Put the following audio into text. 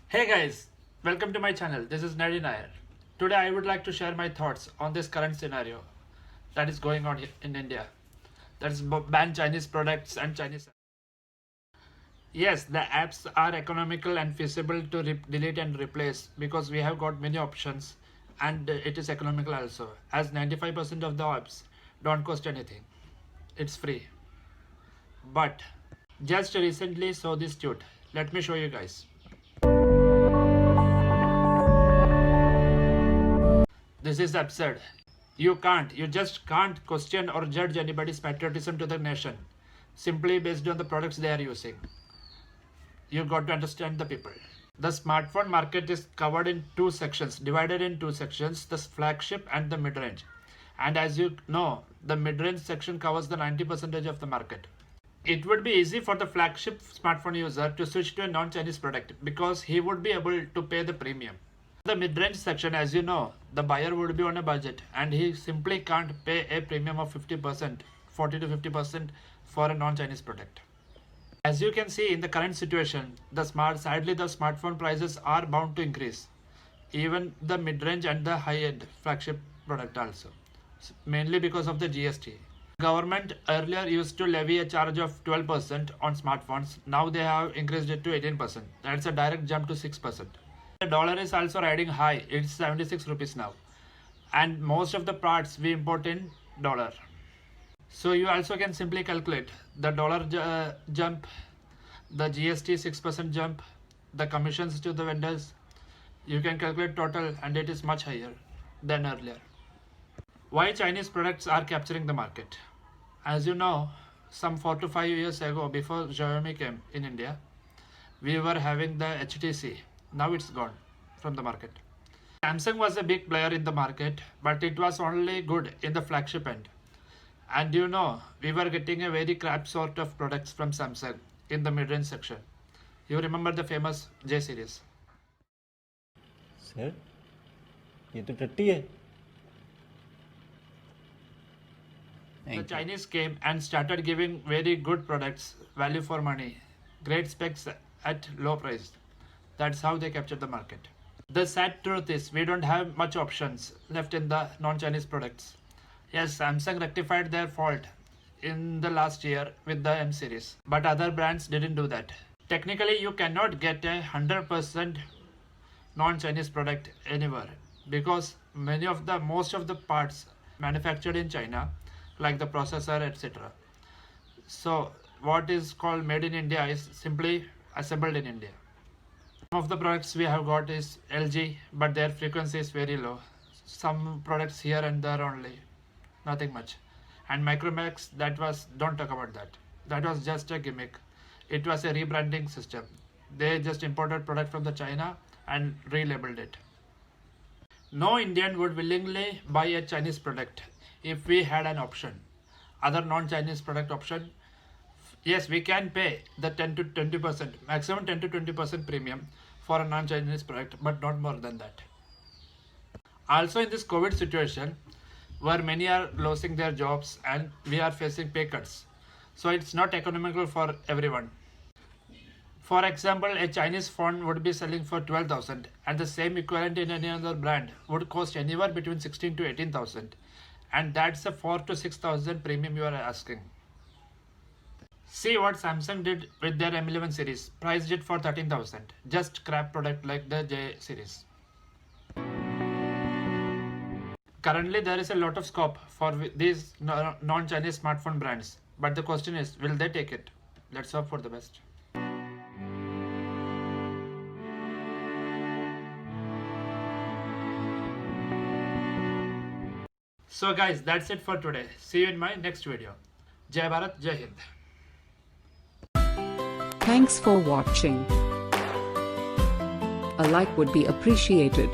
Hey guys, welcome to my channel. This is Nadi Nair. Today I would like to share my thoughts on this current scenario that is going on in India. That is ban Chinese products and Chinese. Yes, the apps are economical and feasible to delete and replace because we have got many options and it is economical also as 95% of the apps don't cost anything. It's free. But just recently saw this tweet. Let me show you guys. This is absurd. You just can't question or judge anybody's patriotism to the nation simply based on the products they are using. You got to understand the people. The smartphone market is covered in two sections, divided in two sections, the flagship and the mid-range. And as you know, the mid-range section covers the 90% of the market. It would be easy for the flagship smartphone user to switch to a non-Chinese product because he would be able to pay the premium. The mid-range section, as you know, the buyer would be on a budget and he simply can't pay a premium of 50%, 40 to 50% for a non-Chinese product. As you can see in the current situation, sadly the smartphone prices are bound to increase. Even the mid-range and the high-end flagship product also, mainly because of the GST. Government earlier used to levy a charge of 12% on smartphones. Now they have increased it to 18%. That's a direct jump to 6%. The dollar is also riding high. It's 76 rupees now. And most of the parts we import in dollar. So you also can simply calculate the dollar jump, the GST 6% jump, the commissions to the vendors. You can calculate total and it is much higher than earlier. Why Chinese products are capturing the market? As you know, some 4 to 5 years ago, before Xiaomi came in India, we were having the HTC. Now it's gone from the market. Samsung was a big player in the market, but it was only good in the flagship end. And you know, we were getting a very crap sort of products from Samsung in the mid-range section. You remember the famous J series? Sir ये तो टट्टी है. The Chinese came and started giving very good products, value for money, great specs at low price. That's how they captured the market. The sad truth is we don't have much options left in the non-Chinese products. Yes, Samsung rectified their fault in the last year with the M series, but other brands didn't do that. Technically, you cannot get a 100% non-Chinese product anywhere because most of the parts manufactured in China, like the processor, etc. So what is called made in India is simply assembled in India. Some of the products we have got is LG, but their frequency is very low. Some products here and there only, nothing much. And Micromax, don't talk about that. That was just a gimmick. It was a rebranding system. They just imported product from the China and relabeled it. No Indian would willingly buy a Chinese product if we had an option. Other non-Chinese product option, yes, we can pay the 10 to 20%, maximum 10 to 20% premium for a non-Chinese product, but not more than that. Also in this COVID situation, where many are losing their jobs and we are facing pay cuts, so it's not economical for everyone. For example, a Chinese phone would be selling for 12,000 and the same equivalent in any other brand would cost anywhere between 16 to 18,000, and that's a 4 to 6,000 premium you are asking. See what Samsung did with their M11 series, priced it for 13,000, just crap product like the J series. Currently there is a lot of scope for these non-Chinese smartphone brands, but the question is, will they take it? Let's hope for the best. So guys, that's it for today. See you in my next video. Jai Bharat, Jai Hind. Thanks for watching. A like would be appreciated.